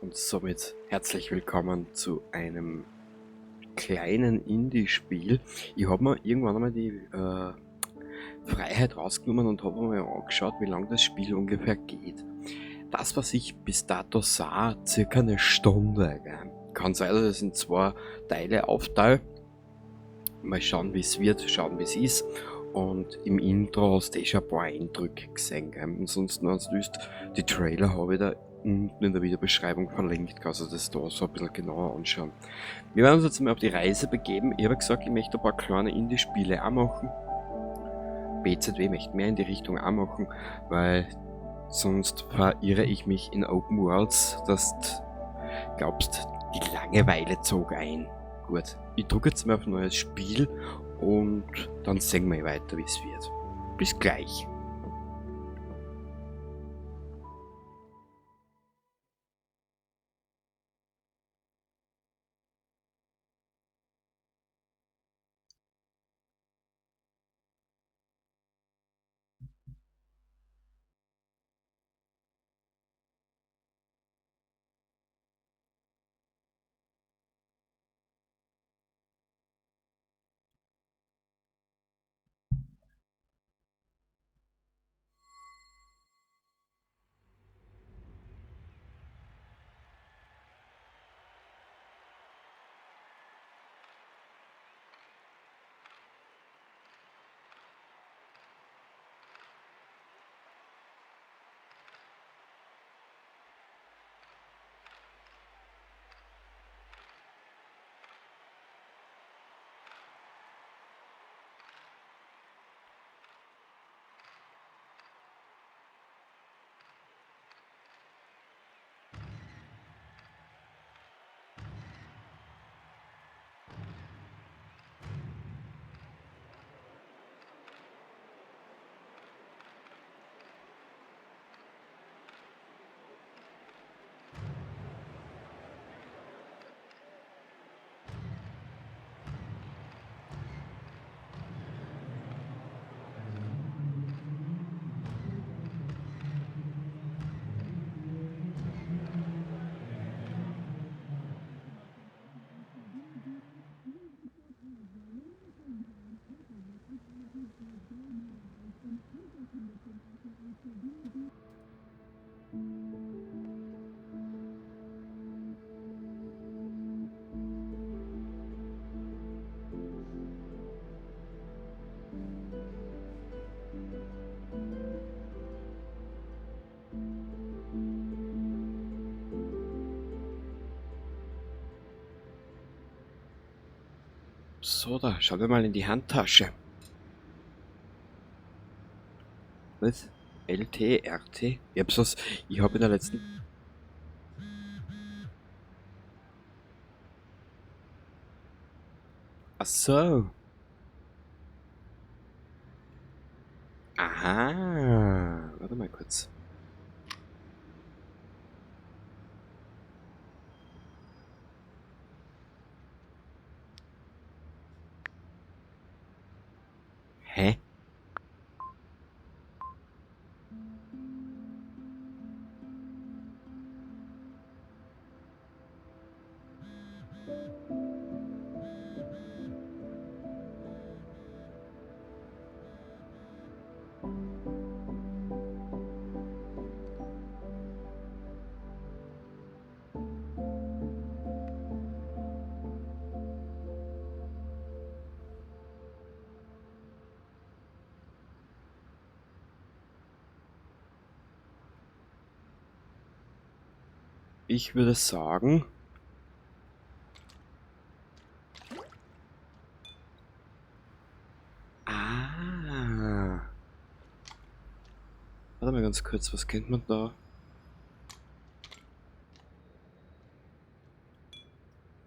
Und somit herzlich willkommen zu einem kleinen Indie-Spiel. Ich habe mir irgendwann einmal die Freiheit rausgenommen und habe mir angeschaut, wie lange das Spiel ungefähr geht. Das, was ich bis dato sah, circa eine Stunde. Gell? Kann sein, dass es in zwei Teile aufteile. Mal schauen, wie es wird, schauen, wie es ist. Und im Intro hast du eh schon ein paar Eindrücke gesehen. Gell? Ansonsten, wenn du willst, die Trailer habe ich da unten in der Videobeschreibung verlinkt. Kannst du das da so ein bisschen genauer anschauen. Wir werden uns jetzt mal auf die Reise begeben. Ich habe gesagt, ich möchte ein paar kleine Indie-Spiele auch machen. BZW möchte mehr in die Richtung auch machen, weil sonst verirre ich mich in Open Worlds, dass du glaubst, die Langeweile zog ein. Gut, ich drücke jetzt mal auf ein neues Spiel und dann sehen wir weiter, wie es wird. Bis gleich. So, da schauen wir mal in die Handtasche. Was? LT, RT? Ich habe in der letzten... Ach so. Aha. Warte mal kurz. Hä? Ich würde sagen... Ah. Warte mal ganz kurz, was kennt man da?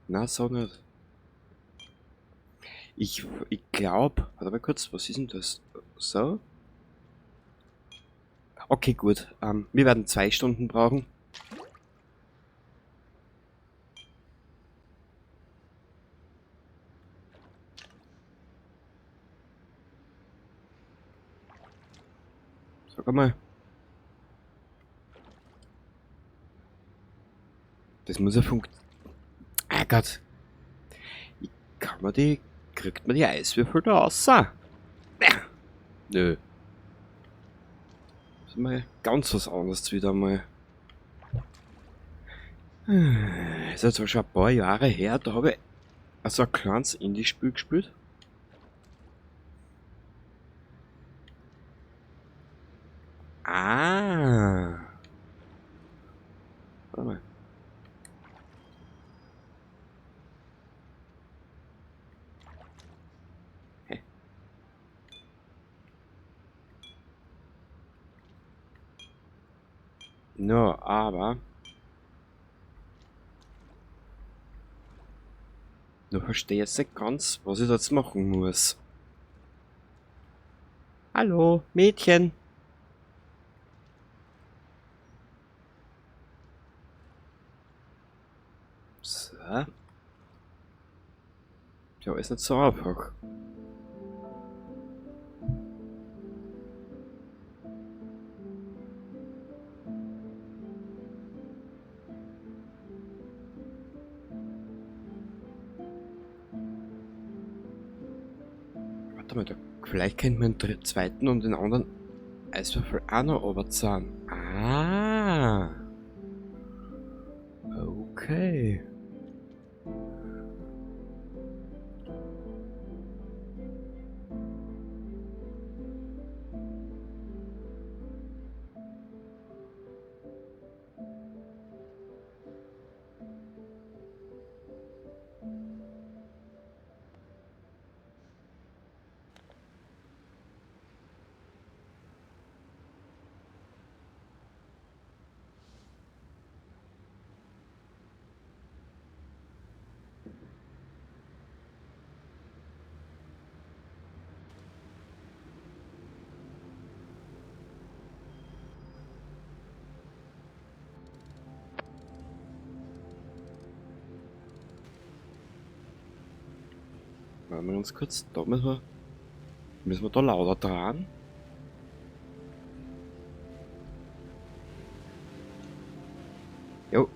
Na, so nicht. Ich glaube... Warte mal kurz, was ist denn das? So? Okay, gut. Wir werden 2 Stunden brauchen. Sag mal. Das muss ja funktionieren. Ah Gott. Kann man die. Kriegt man die Eiswürfel da raus? Nö. Das ist mal ganz was anderes wieder mal. Ist jetzt schon ein paar Jahre her, da habe ich also ein kleines Indie-Spiel gespielt. Ah. Warte mal. Hä? No, aber. Du verstehst nicht ganz, was ich da jetzt machen muss. Hallo, Mädchen. So. Ja, ist nicht so einfach. Warte mal, da, vielleicht könnte man den zweiten und den anderen Eiswürfel auch noch runterzahlen. Ah. Okay. Warte mal ganz kurz. Da müssen wir da lauter dran. Jo.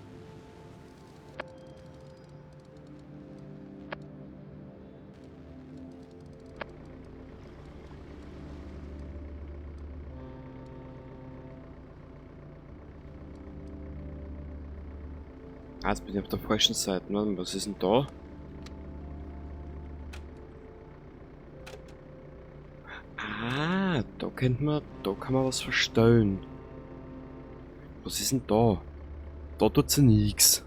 Ah, jetzt bin ich auf der falschen Seite. Was ist denn da? Ah, da kann man was verstellen. Was ist denn da? Da tut sie nix.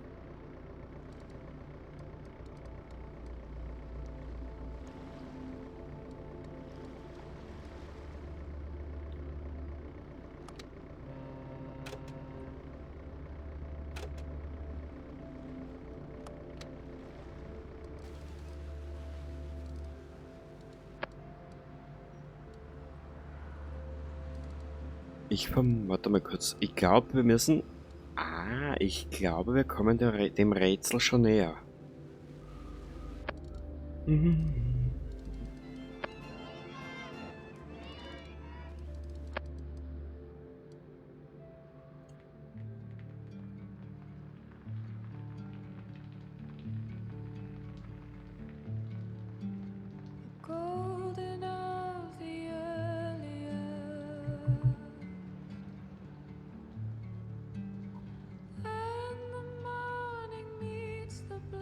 Warte mal kurz. Ich glaube, wir müssen. Ah, ich glaube, wir kommen dem Rätsel schon näher. Mhm. Golden of the early earth, when the morning meets the blue,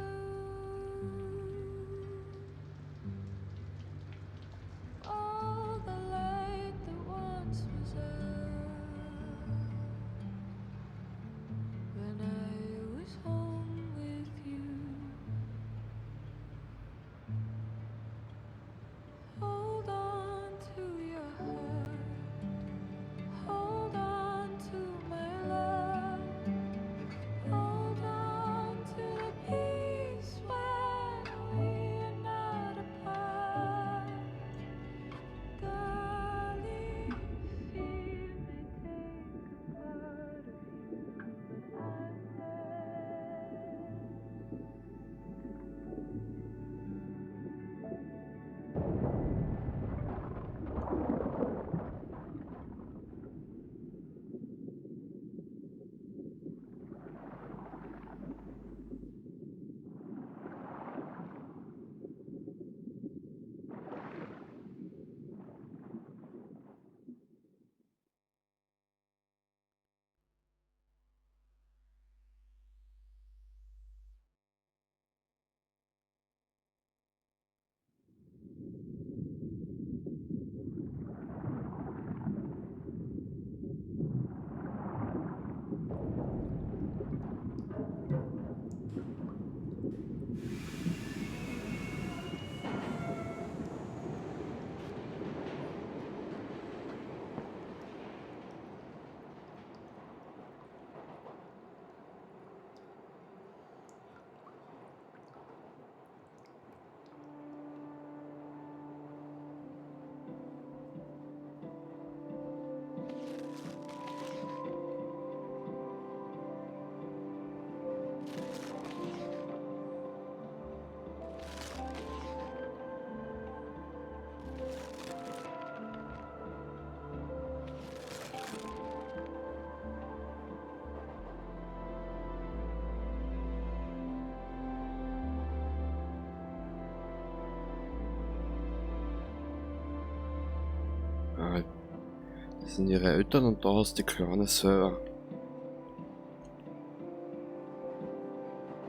Das sind ihre Eltern und da hast du die Kleine selber.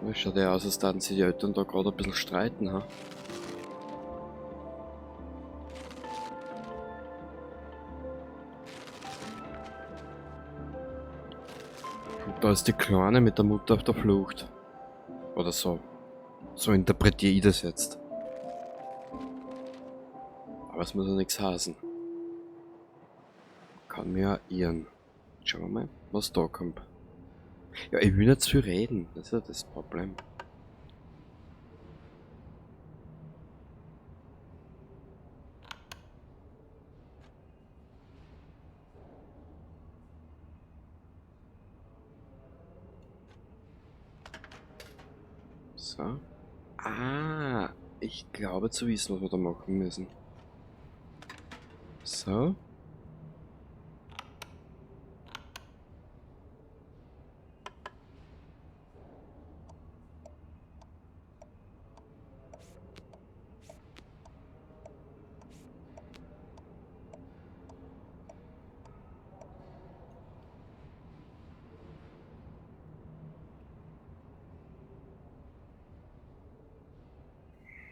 Das schaut ja aus, als würden sich die Eltern da gerade ein bisschen streiten, ha? Und da ist die Kleine mit der Mutter auf der Flucht. Oder so. So interpretiere ich das jetzt. Aber es muss ja nichts heißen. Kann mir ja irren. Schauen wir mal, was da kommt. Ja, ich will nicht zu viel reden. Das ist ja das Problem. So. Ah, ich glaube zu wissen, was wir da machen müssen. So.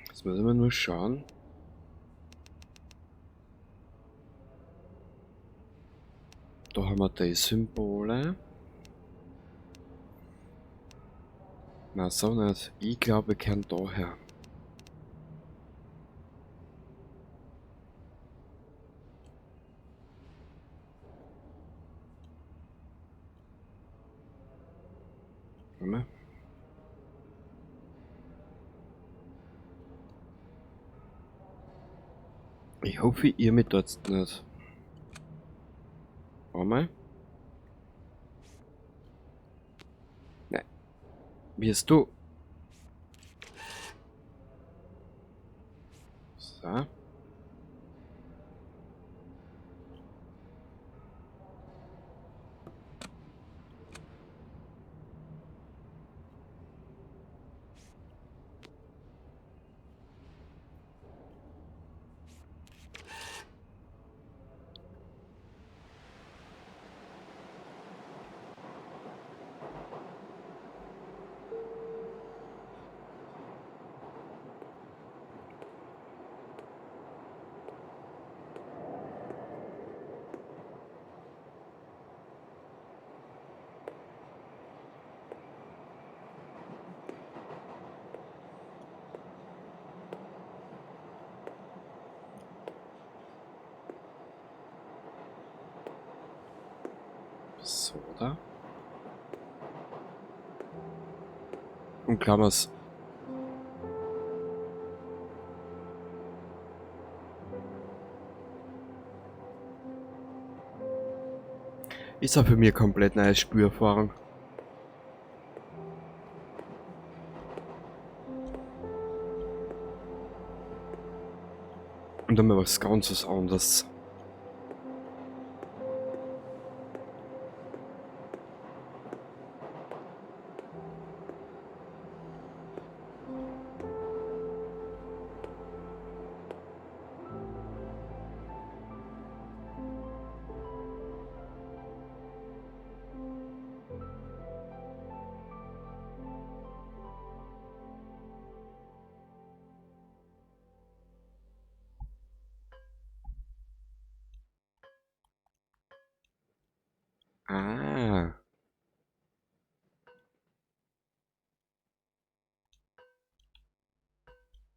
Jetzt müssen wir nur schauen. Da haben wir die Symbole. Na, so nicht. Ich glaube, wir können daher. Warte mal. Ich hoffe, ihr mit dort nicht. Warte mal. Nein. Wirst du? So. So, da. Und Klammers. Ist auch für mich komplett neues Spürerfahrung. Und dann mal was ganz anderes. Ah.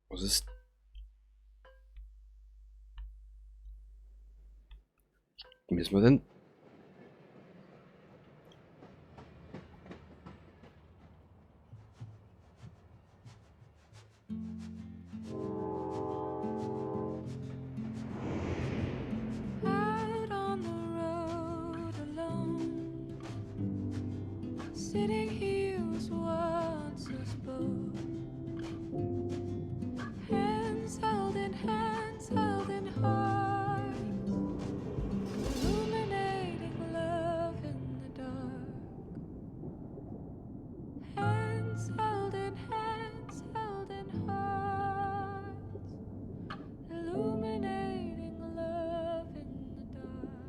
Was ist... Müssen wir denn... Out on the road alone, sitting here was once a spoon. Hands held in hearts, illuminating love in the dark. Hands held in hearts, illuminating love in the dark.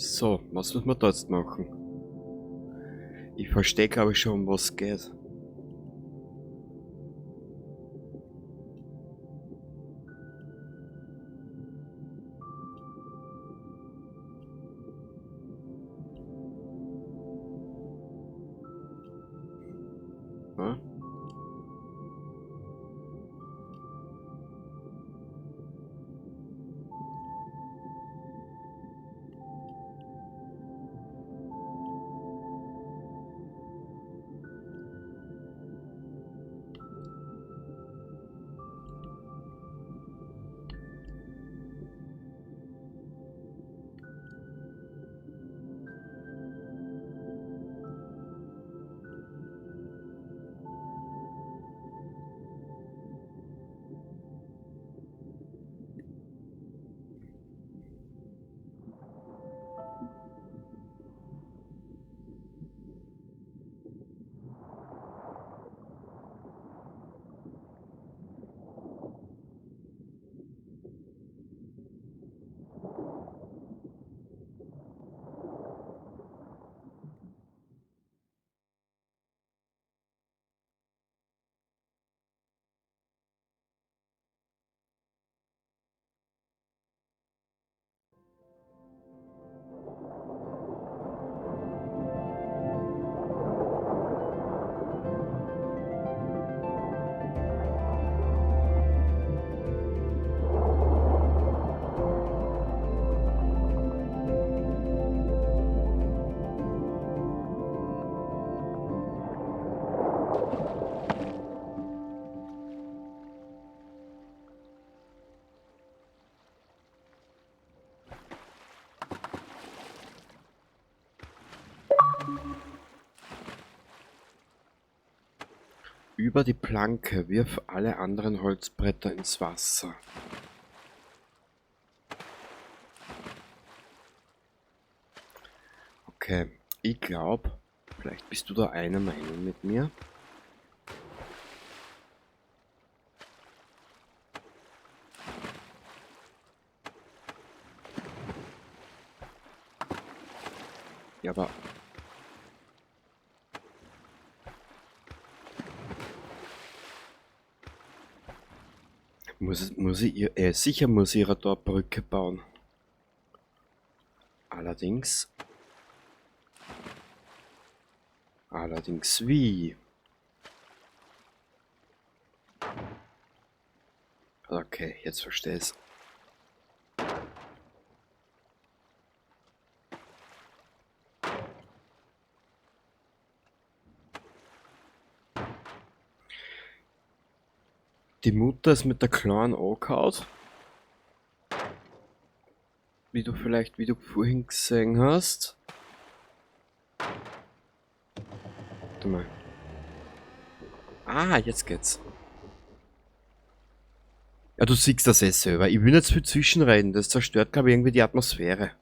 So, was müssen wir da jetzt machen? Ich verstehe, glaube ich, schon, um was es geht. Ja? Über die Planke, wirf alle anderen Holzbretter ins Wasser. Okay, ich glaube, vielleicht bist du da einer Meinung mit mir. Ja, aber sicher muss ich ihre da eine Brücke bauen. Allerdings wie? Okay, jetzt verstehe ich's. Die Mutter ist mit der Kleinen angehauen. Wie du vorhin gesehen hast. Warte mal. Ah, jetzt geht's. Ja, du siehst das eh selber. Ich will nicht zu viel zwischenreden. Das zerstört, glaube ich, irgendwie die Atmosphäre.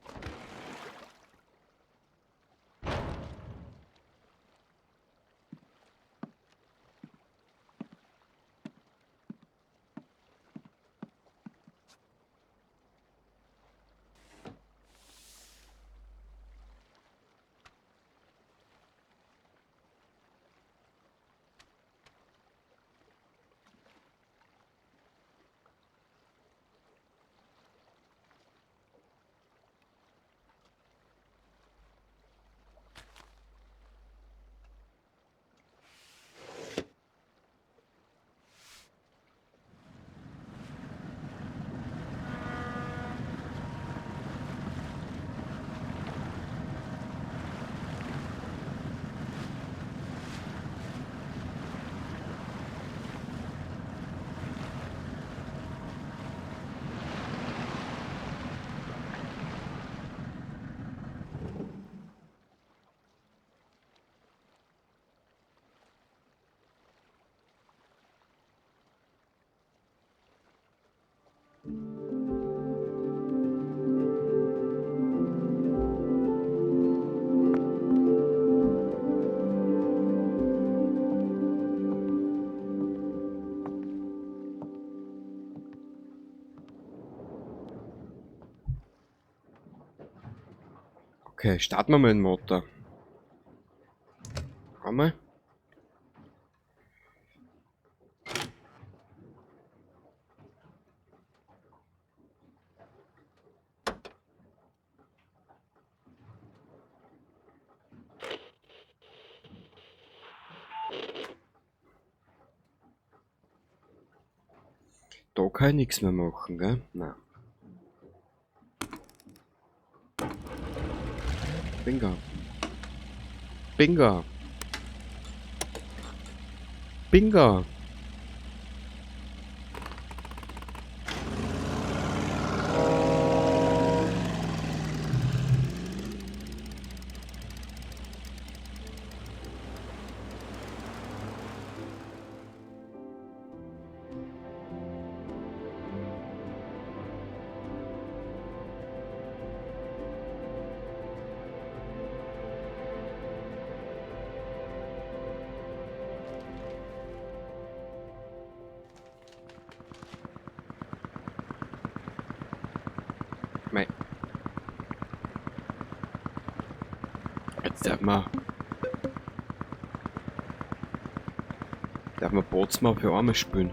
Okay, starten wir mal den Motor. Einmal. Da kann ich nichts mehr machen, gell? Nein. Bingo. Bingo. Bingo. Mei. Jetzt darf man Bootsmann für Arme spielen.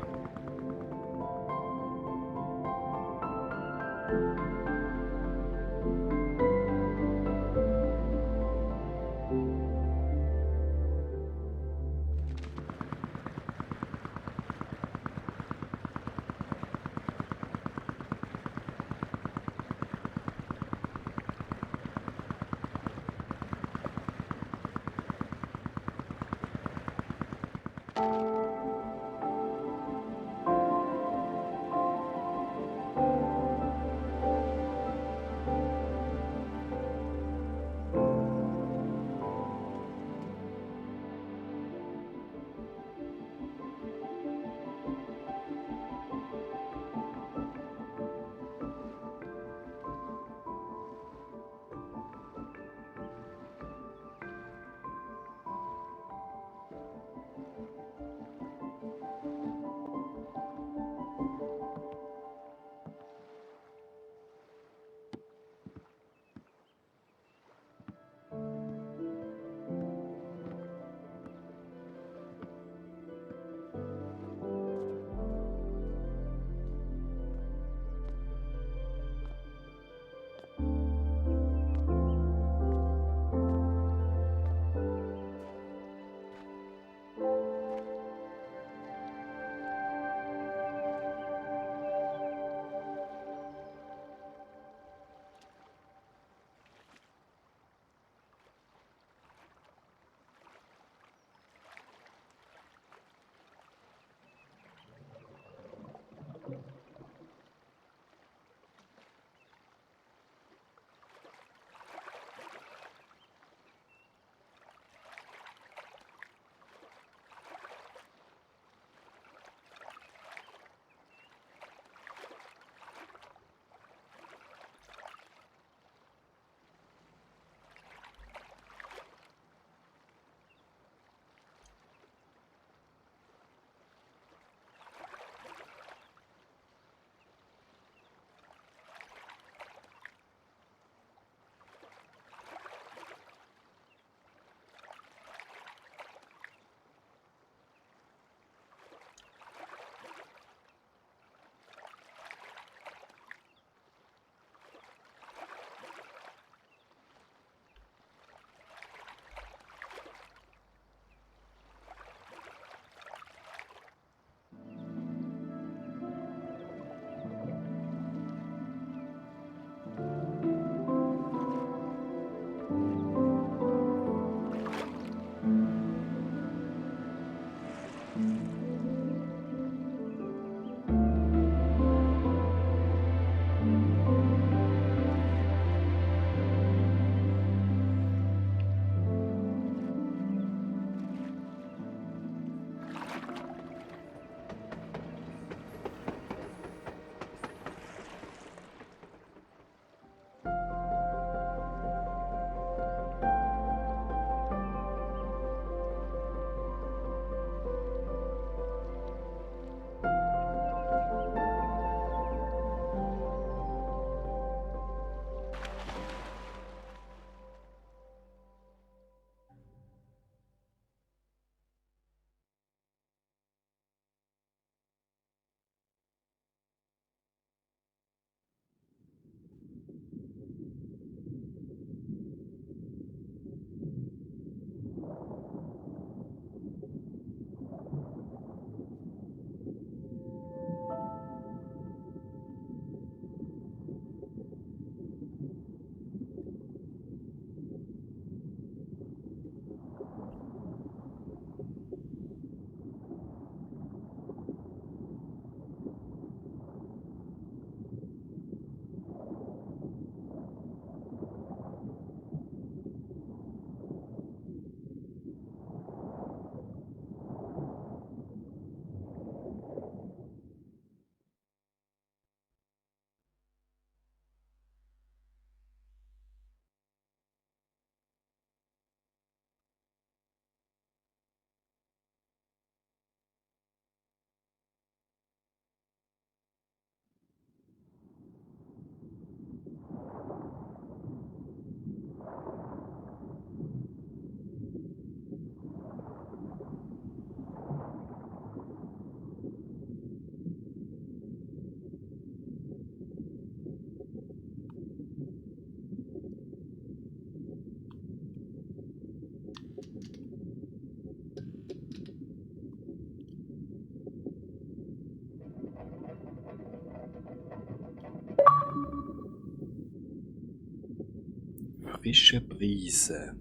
frische Brise.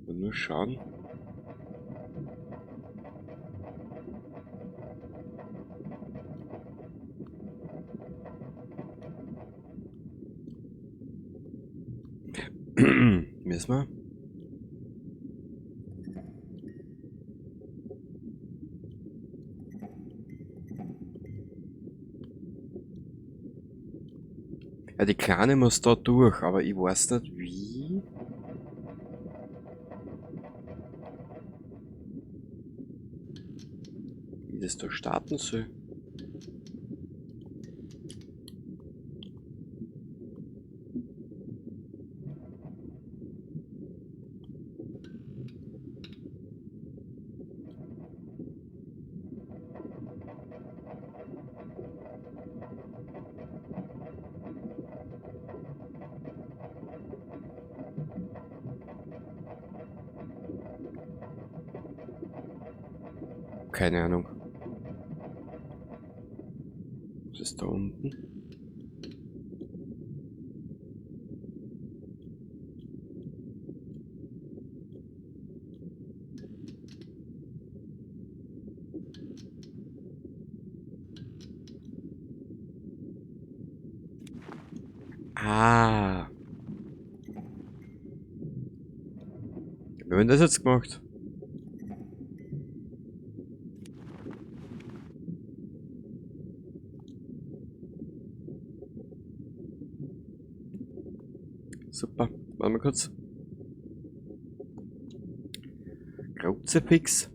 Nur schauen. Müssen wir? Ja, die Kleine muss da durch, aber ich weiß nicht wie. Wie das da starten soll. Keine Ahnung. Was ist da unten? Ah. Wie haben wir das jetzt gemacht? Super. Warte mal kurz. Kruzifix.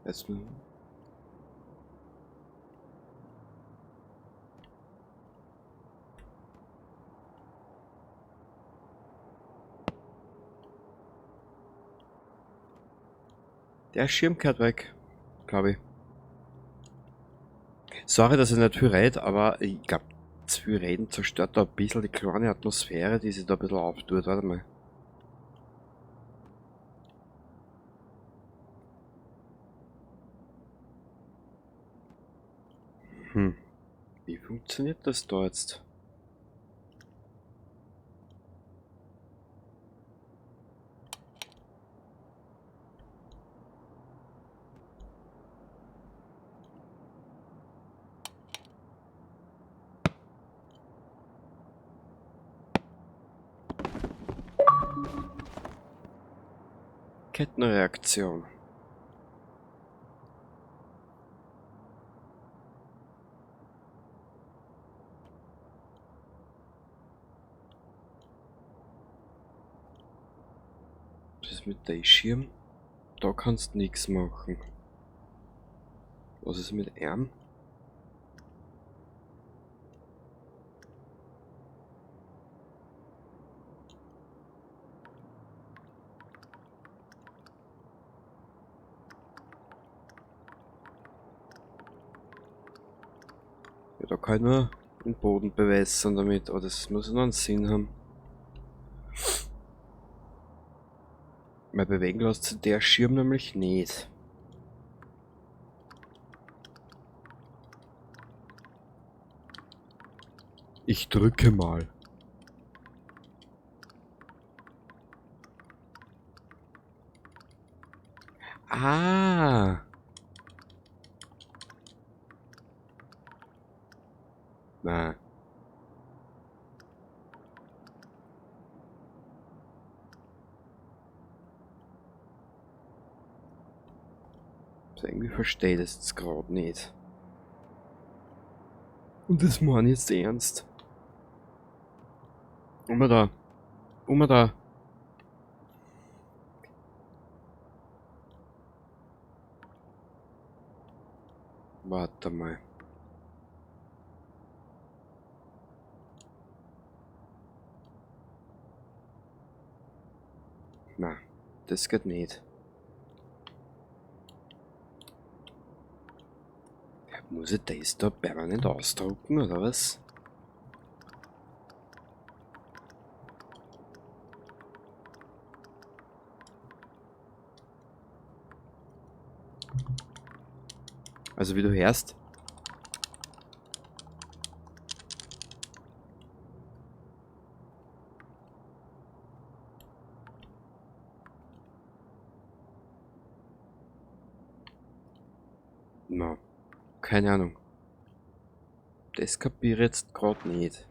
Jetzt. Der Schirm gehört weg, glaube ich. Sorry, dass ich nicht viel rede, aber ich glaube, zu viel Reden zerstört da ein bisschen die kleine Atmosphäre, die sich da ein bisschen auftut. Warte mal. Wie funktioniert das da jetzt? Kettenreaktion. Das ist mit dem Schirm. Da kannst du nichts machen. Was ist mit Arm? Ja, da kann ich nur den Boden bewässern damit, aber das muss noch einen Sinn haben. Weil bewegen lässt sich der Schirm nämlich nicht. Ich drücke mal. Ah! Na. Also irgendwie verstehe ich das jetzt gerade nicht. Und das meine ich jetzt ernst. Immer da. Immer da. Warte mal. Na, das geht nicht. Muss ich das da permanent ausdrucken, oder was? Also wie du hörst. Na, keine Ahnung. Das kapiere ich jetzt gerade nicht.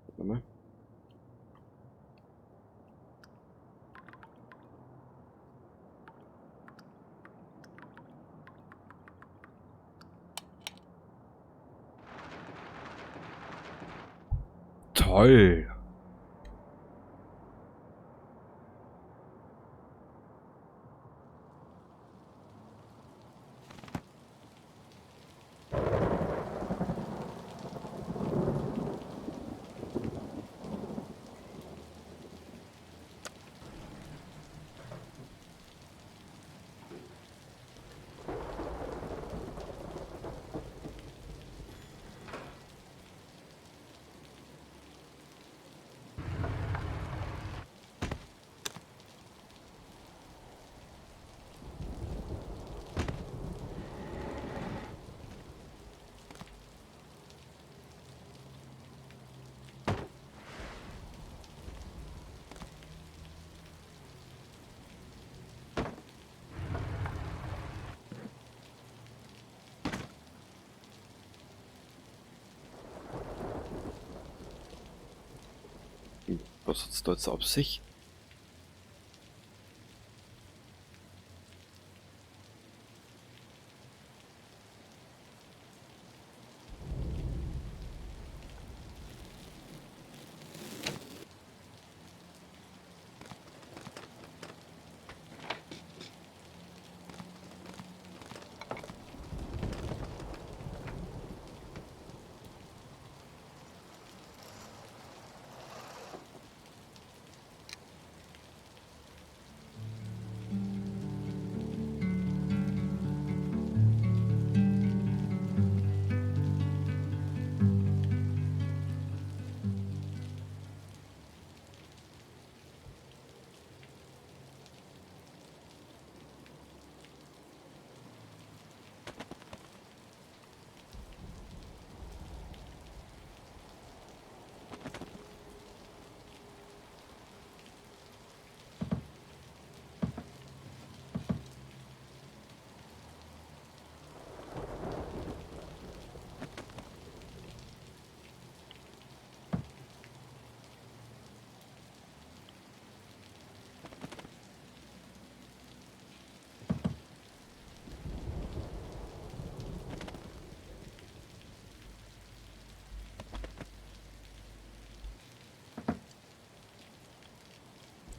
Warte mal. Toll! Was hat's da jetzt auf sich?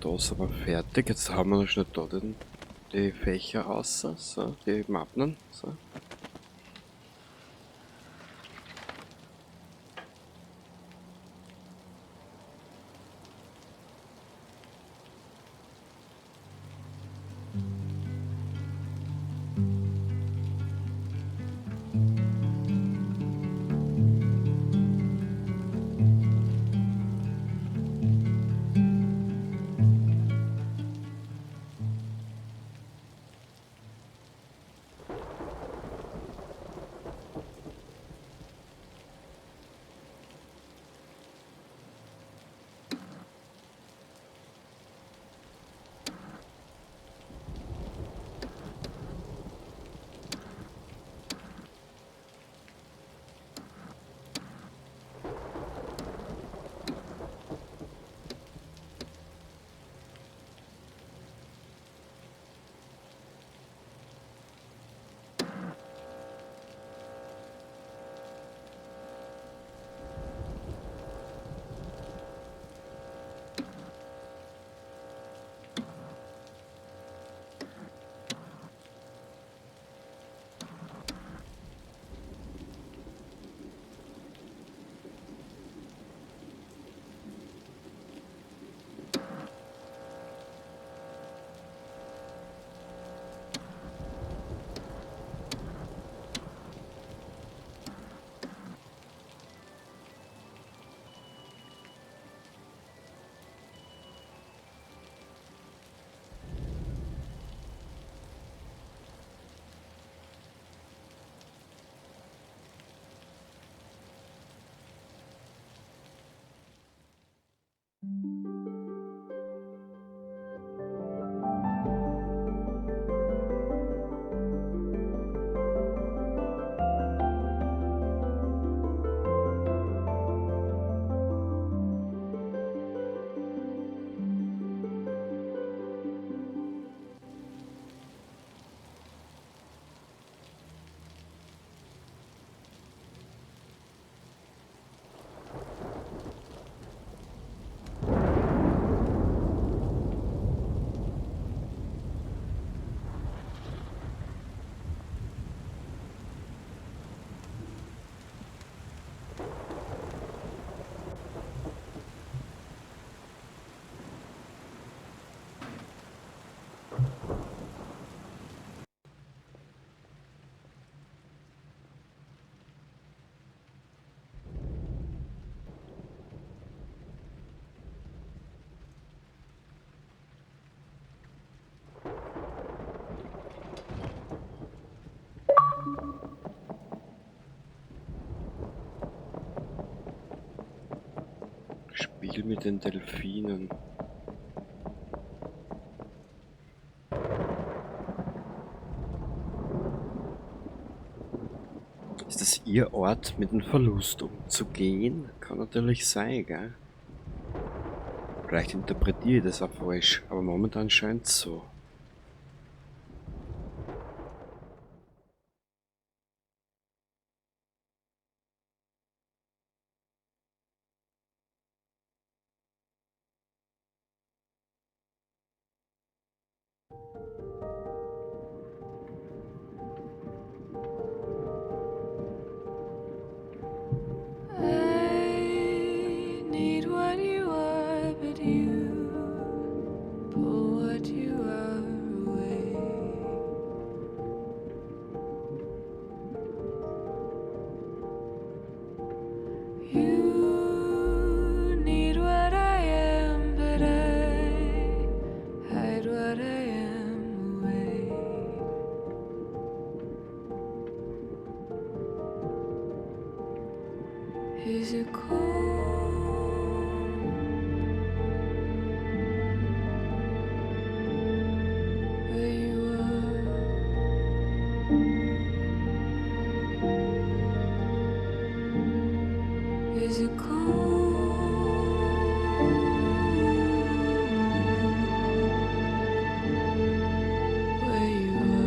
Da sind wir fertig. Jetzt haben wir noch schnell da die Fächer aus, so, die Mappen. So. Spiel mit den Delfinen. Ist das ihr Ort, mit dem Verlust umzugehen? Kann natürlich sein, gell? Vielleicht interpretiere ich das auch falsch, aber momentan scheint es so. I need what you are, but you pull what you are away. You need what I am, but I hide what I am away. Is it cold where you are? Is it cold where you are?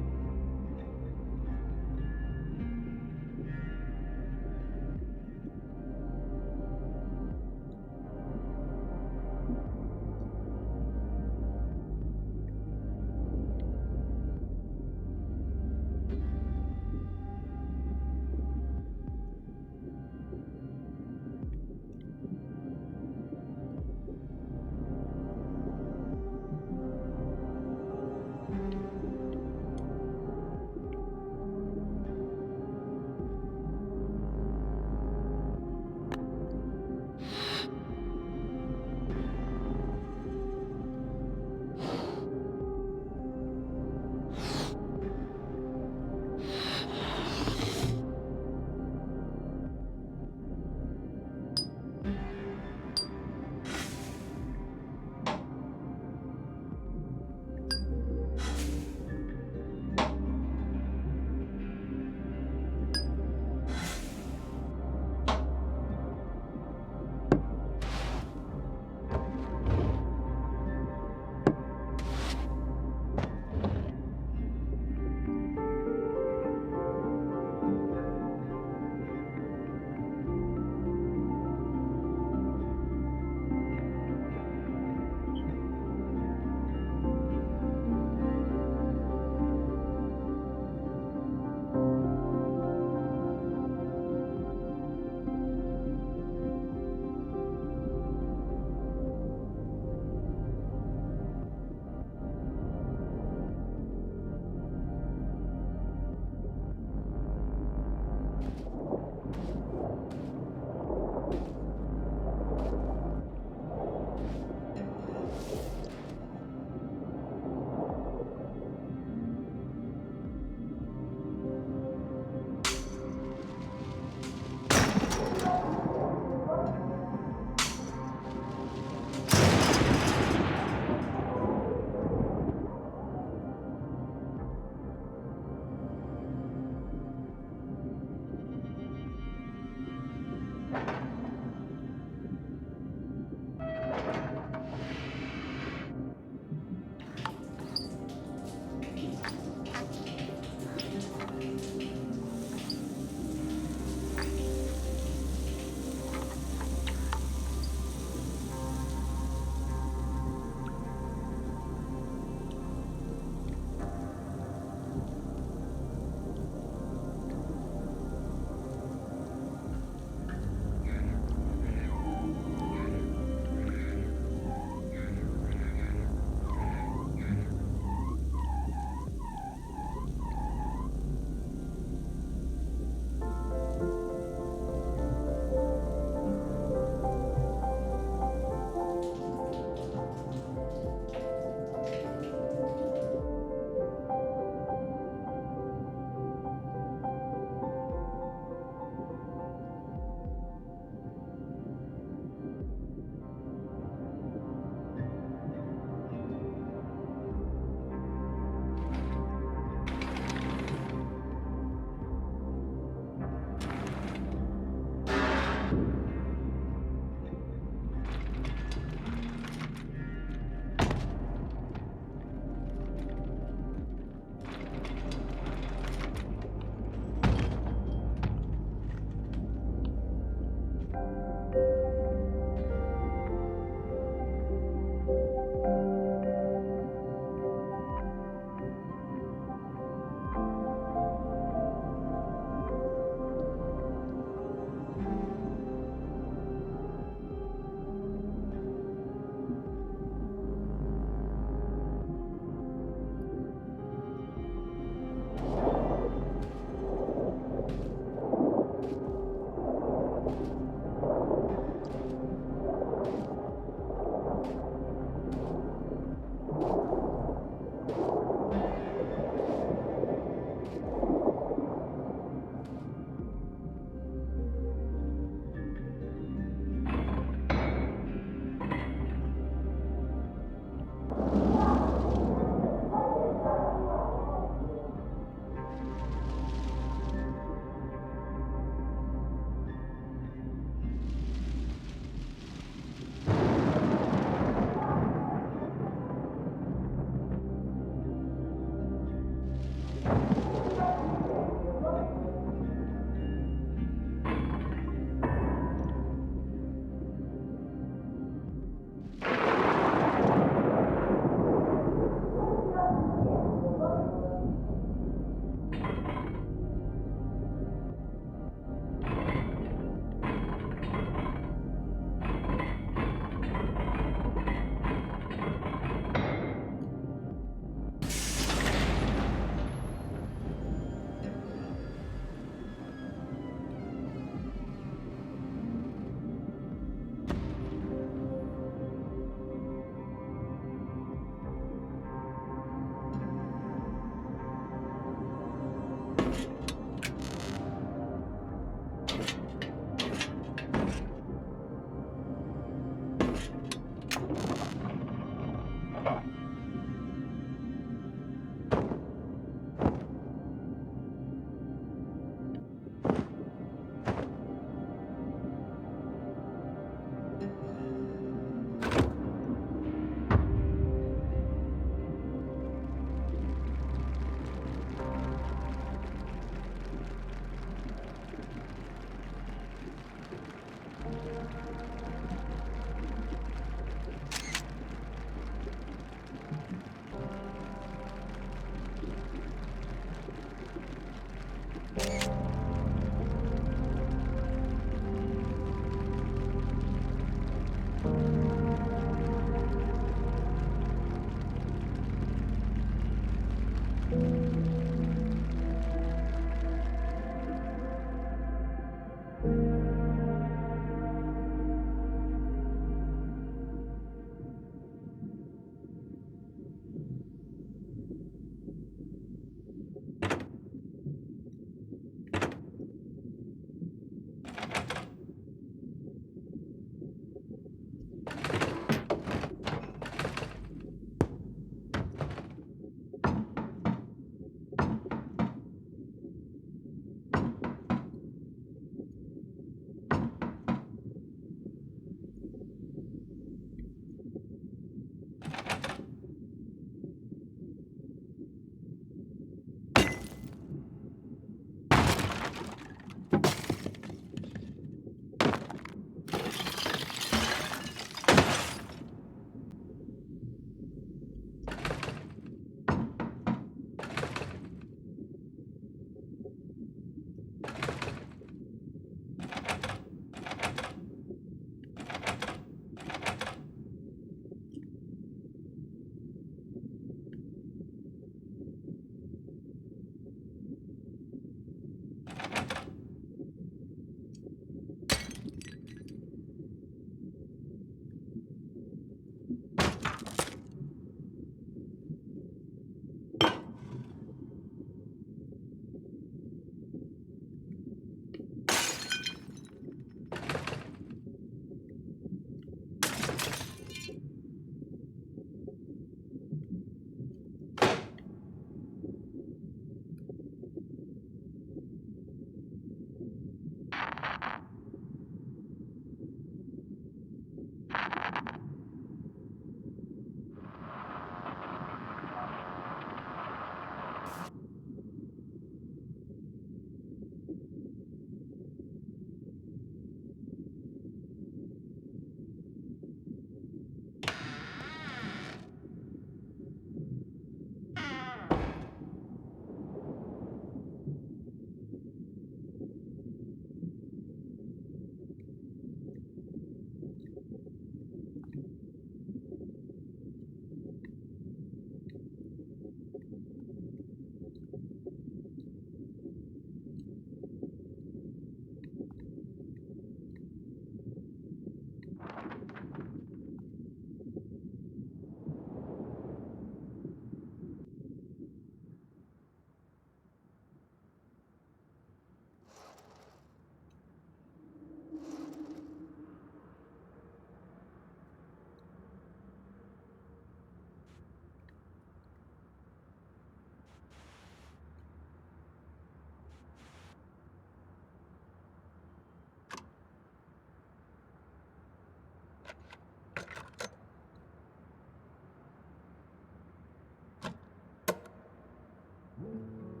Hm.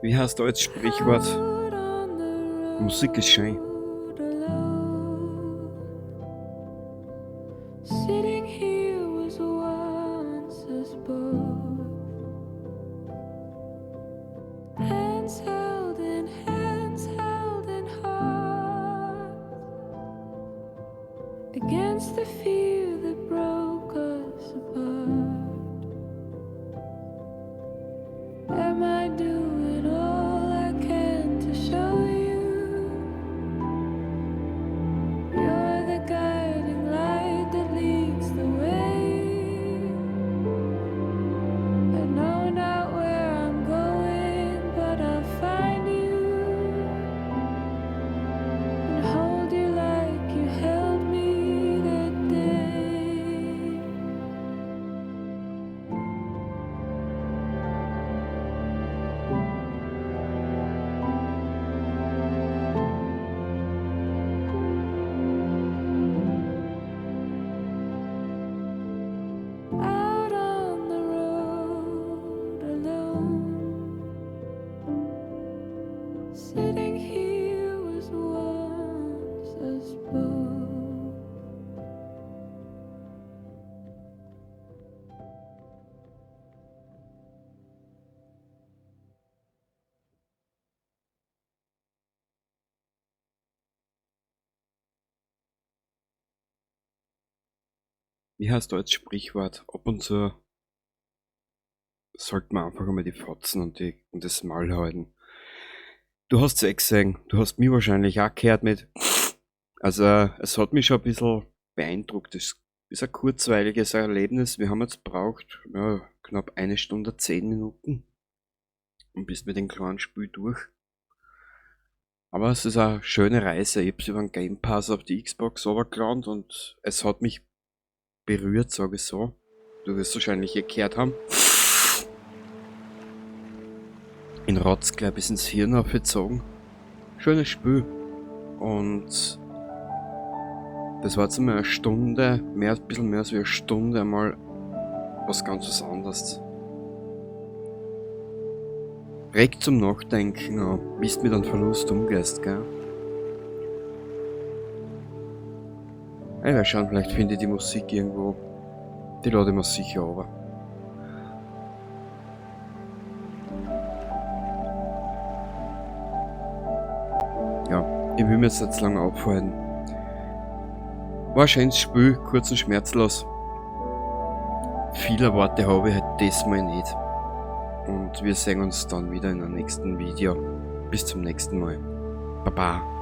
Wie heißt da jetzt Sprichwort? Out on the Musik ist schön. road alone. Sitting here was once us both. Hands held in hearts. Against the fear that broke us apart. Am I doing all I can to show you you're the guiding light that leads the way? I know not where I'm going, but I'll find you and hold you like you held me that day. Out on the road alone. Sitting here was once us both. Wie heißt da jetzt Sprichwort? Ab und zu sollte man einfach einmal die Fotzen und das Maul halten. Du hast es eh gesehen, du hast mich wahrscheinlich auch gehört mit. Also, es hat mich schon ein bisschen beeindruckt. Es ist ein kurzweiliges Erlebnis. Wir haben jetzt braucht, ja, knapp 1 Stunde 10 Minuten und bist mit dem kleinen Spiel durch. Aber es ist eine schöne Reise. Ich hab's über den Game Pass auf die Xbox runtergeladen und es hat mich berührt, sage ich so. Du wirst wahrscheinlich gehört haben. In Rotz gleich bis ins Hirn aufgezogen. Schönes Spiel. Und das war jetzt einmal eine Stunde, ein bisschen mehr als wie eine Stunde einmal was ganz was anderes. Regt zum Nachdenken an, wie du mit einem Verlust umgehst, gell? Ja, wir schauen, vielleicht finde ich die Musik irgendwo. Die lade ich mir sicher runter. Ja, ich will mir jetzt nicht zu lange aufhalten. War ein schönes Spiel, kurz und schmerzlos. Viele Worte habe ich halt diesmal nicht. Und wir sehen uns dann wieder in einem nächsten Video. Bis zum nächsten Mal. Baba.